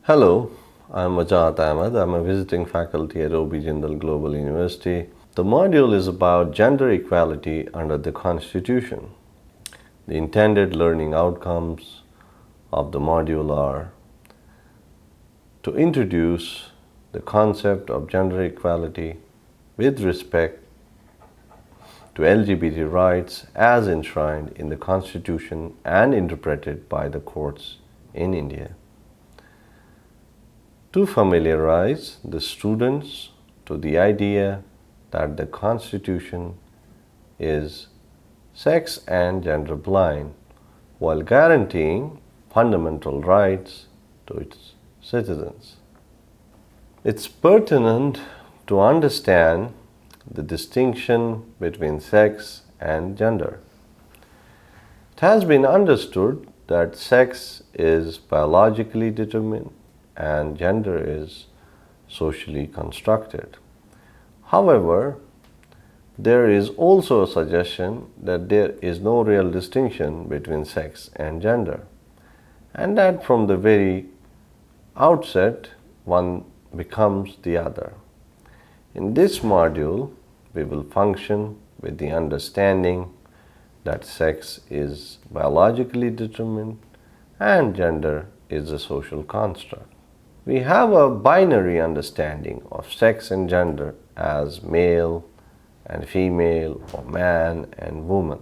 Hello, I'm Majat Ahmed. I'm a visiting faculty at OB Jindal Global University. The module is about gender equality under the Constitution. The intended learning outcomes of the module are to introduce the concept of gender equality with respect to LGBT rights as enshrined in the Constitution and interpreted by the courts in India. To familiarize the students to the idea that the Constitution is sex and gender blind while guaranteeing fundamental rights to its citizens. It's pertinent to understand the distinction between sex and gender. It has been understood that sex is biologically determined and gender is socially constructed. However, there is also a suggestion that there is no real distinction between sex and gender, and that from the very outset one becomes the other. In this module, we will function with the understanding that sex is biologically determined and gender is a social construct. We have a binary understanding of sex and gender as male and female or man and woman.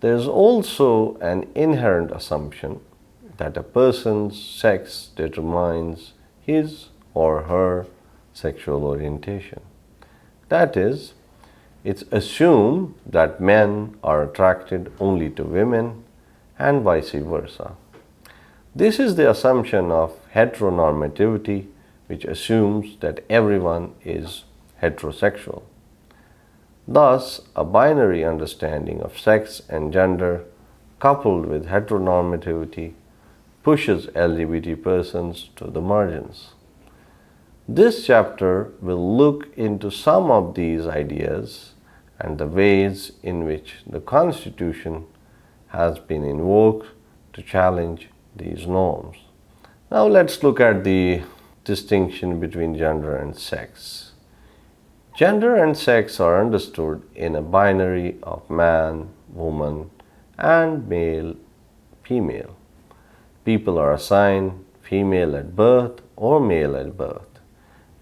There is also an inherent assumption that a person's sex determines his or her sexual orientation. That is, it's assumed that men are attracted only to women and vice versa. This is the assumption of heteronormativity, which assumes that everyone is heterosexual. Thus, a binary understanding of sex and gender coupled with heteronormativity pushes LGBT persons to the margins. This chapter will look into some of these ideas and the ways in which the Constitution has been invoked to challenge these norms. Now let's look at the distinction between gender and sex. Gender and sex are understood in a binary of man, woman, and male, female. People are assigned female at birth or male at birth,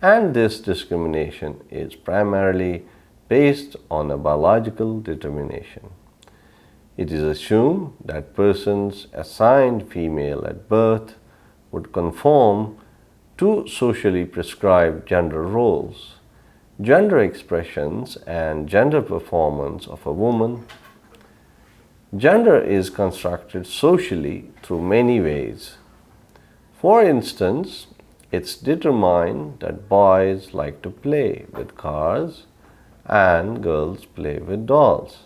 and this discrimination is primarily based on a biological determination. It is assumed that persons assigned female at birth would conform to socially prescribed gender roles. Gender expressions and gender performance of a woman. Gender is constructed socially through many ways. For instance, it's determined that boys like to play with cars and girls play with dolls.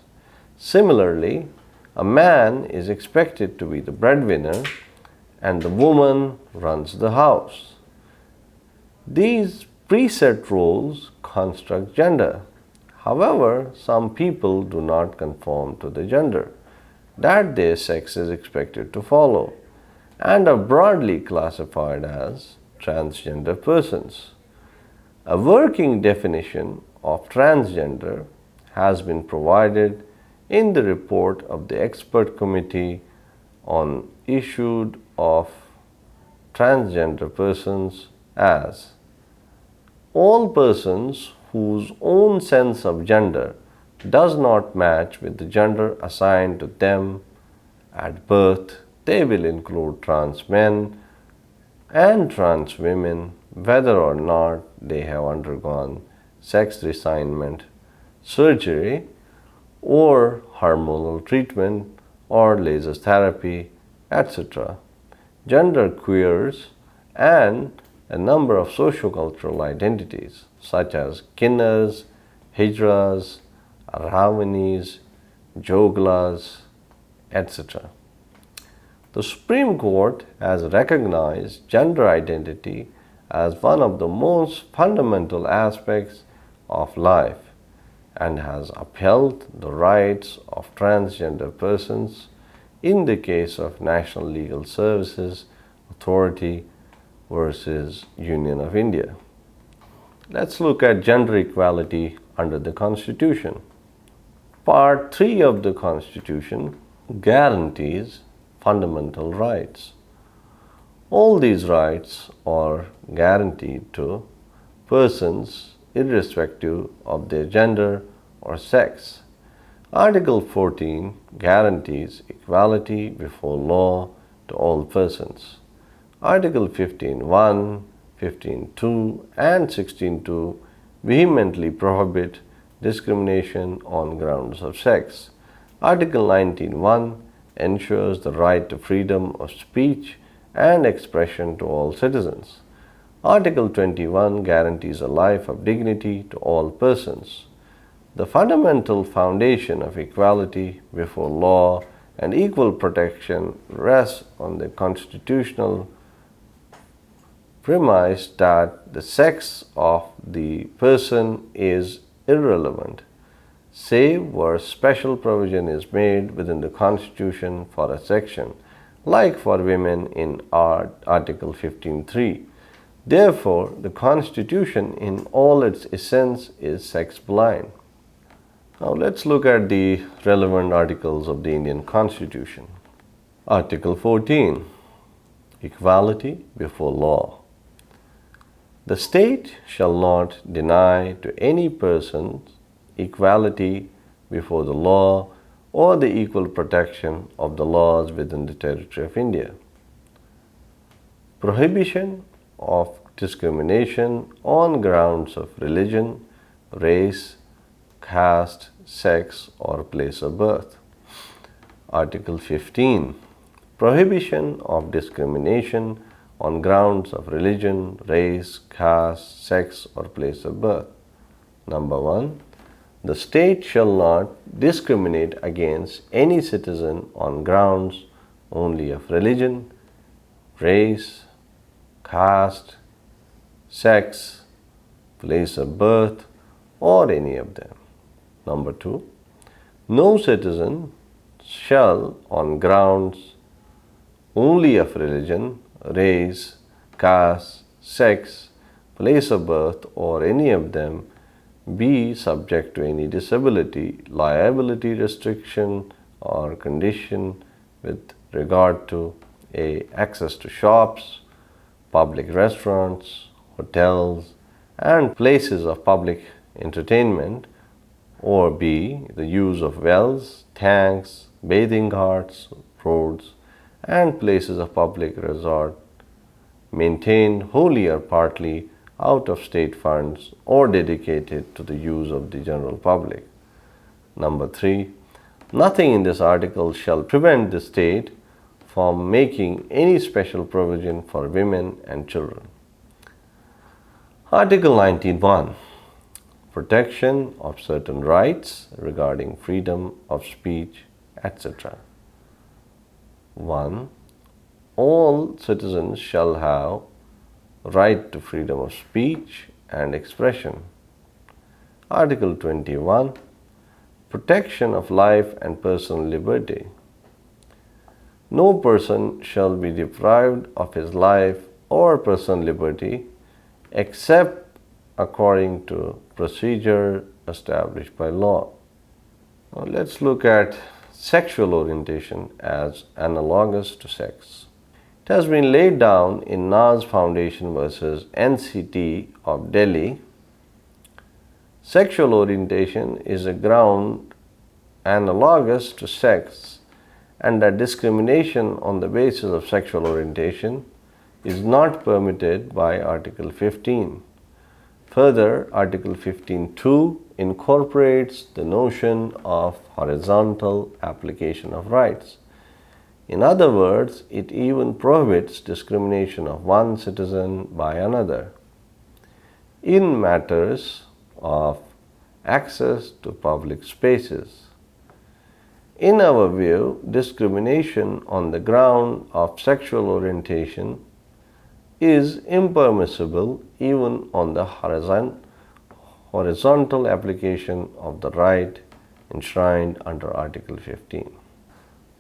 Similarly, a man is expected to be the breadwinner and the woman runs the house. These preset roles construct gender. However, some people do not conform to the gender that their sex is expected to follow and are broadly classified as transgender persons. A working definition of transgender has been provided in the report of the expert committee on issued of transgender persons as all persons whose own sense of gender does not match with the gender assigned to them at birth. They will include trans men and trans women, whether or not they have undergone sex reassignment, surgery, or hormonal treatment or laser therapy, etc. Gender queers and a number of sociocultural identities such as Kinnars, Hijras, Arhavanis, Joglas, etc. The Supreme Court has recognized gender identity as one of the most fundamental aspects of life and has upheld the rights of transgender persons in the case of National Legal Services authority versus Union of India. Let's look at gender equality under the Constitution. Part 3 of the Constitution guarantees fundamental rights. All these rights are guaranteed to persons irrespective of their gender or sex. Article 14 guarantees equality before law to all persons. Article 15.1, 15.2 and 16.2 vehemently prohibit discrimination on grounds of sex. Article 19.1 ensures the right to freedom of speech and expression to all citizens. Article 21 guarantees a life of dignity to all persons. The fundamental foundation of equality before law and equal protection rests on the constitutional premise that the sex of the person is irrelevant, save where special provision is made within the Constitution for a section, like for women in Article 15.3. Therefore, the Constitution in all its essence is sex-blind. Now let's look at the relevant articles of the Indian Constitution. Article 14. Equality before law. The state shall not deny to any person equality before the law or the equal protection of the laws within the territory of India. Prohibition of discrimination on grounds of religion, race, caste, sex, or place of birth. Article 15. Prohibition of discrimination on grounds of religion, race, caste, sex, or place of birth. Number 1. The state shall not discriminate against any citizen on grounds only of religion, race, caste, sex, place of birth, or any of them. Number 2. No citizen shall, on grounds only of religion, race, caste, sex, place of birth, or any of them, be subject to any disability, liability, restriction, or condition with regard to A. Access to shops, public restaurants, hotels, and places of public entertainment, or B. The use of wells, tanks, bathing ghats, roads, and places of public resort maintained wholly or partly out of state funds or dedicated to the use of the general public. Number 3. Nothing in this article shall prevent the state from making any special provision for women and children. Article 19.1. Protection of certain rights regarding freedom of speech, etc. 1. All citizens shall have right to freedom of speech and expression. Article 21. Protection of life and personal liberty. No person shall be deprived of his life or personal liberty except according to procedure established by law. Now let's look at sexual orientation as analogous to sex. It has been laid down in Naz Foundation versus NCT of Delhi. Sexual orientation is a ground analogous to sex, and that discrimination on the basis of sexual orientation is not permitted by Article 15. Further, Article 15.2 incorporates the notion of horizontal application of rights. In other words, it even prohibits discrimination of one citizen by another in matters of access to public spaces. In our view, discrimination on the ground of sexual orientation is impermissible even on the horizontal application of the right enshrined under Article 15.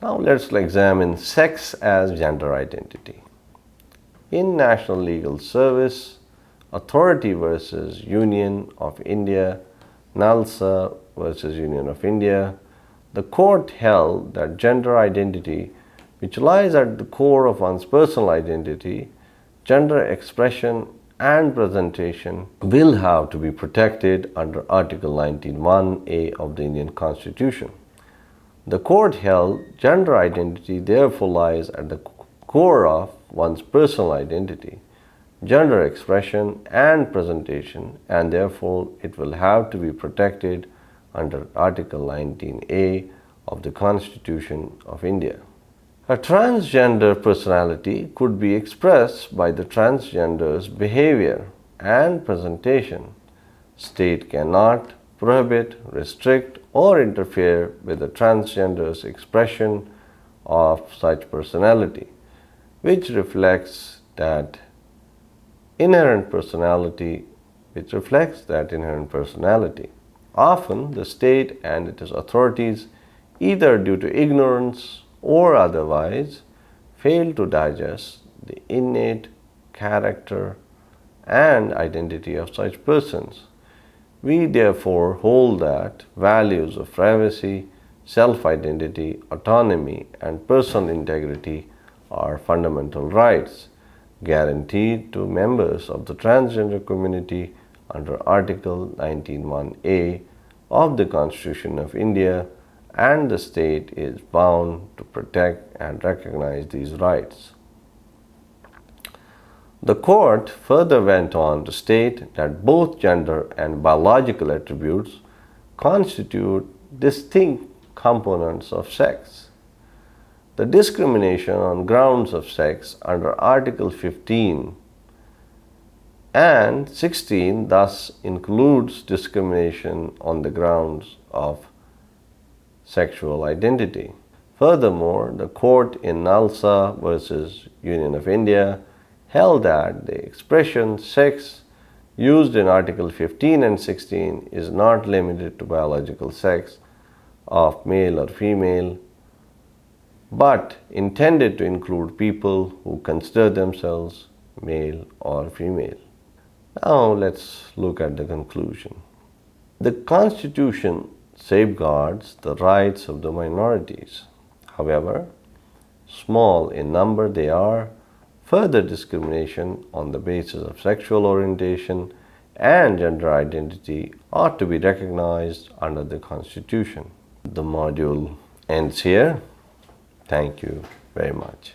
Now let's examine sex as gender identity. in National Legal Service Authority versus Union of India, NALSA versus Union of India, the court held that gender identity, which lies at the core of one's personal identity, gender expression and presentation, will have to be protected under Article 19(1)(a) of the Indian Constitution. The court held gender identity therefore lies at the core of one's personal identity, gender expression and presentation, and therefore it will have to be protected under Article 19(a) of the Constitution of India. A transgender personality could be expressed by the transgender's behavior and presentation. State cannot prohibit, restrict, or interfere with the transgender's expression of such personality, which reflects that inherent personality. Often, the state and its authorities, either due to ignorance or otherwise, fail to digest the innate character and identity of such persons. We therefore hold that values of privacy, self-identity, autonomy, and personal integrity are fundamental rights guaranteed to members of the transgender community under Article 19(1)(a) of the Constitution of India, and the state is bound to protect and recognize these rights. The court further went on to state that both gender and biological attributes constitute distinct components of sex. The discrimination on grounds of sex under Article 15 and 16 thus includes discrimination on the grounds of sexual identity. Furthermore, the court in NALSA versus Union of India held that the expression sex used in Article 15 and 16 is not limited to biological sex of male or female, but intended to include people who consider themselves male or female. Now let's look at the conclusion. The Constitution safeguards the rights of the minorities. However, small in number they are, further discrimination on the basis of sexual orientation and gender identity ought to be recognized under the Constitution. The module ends here. Thank you very much.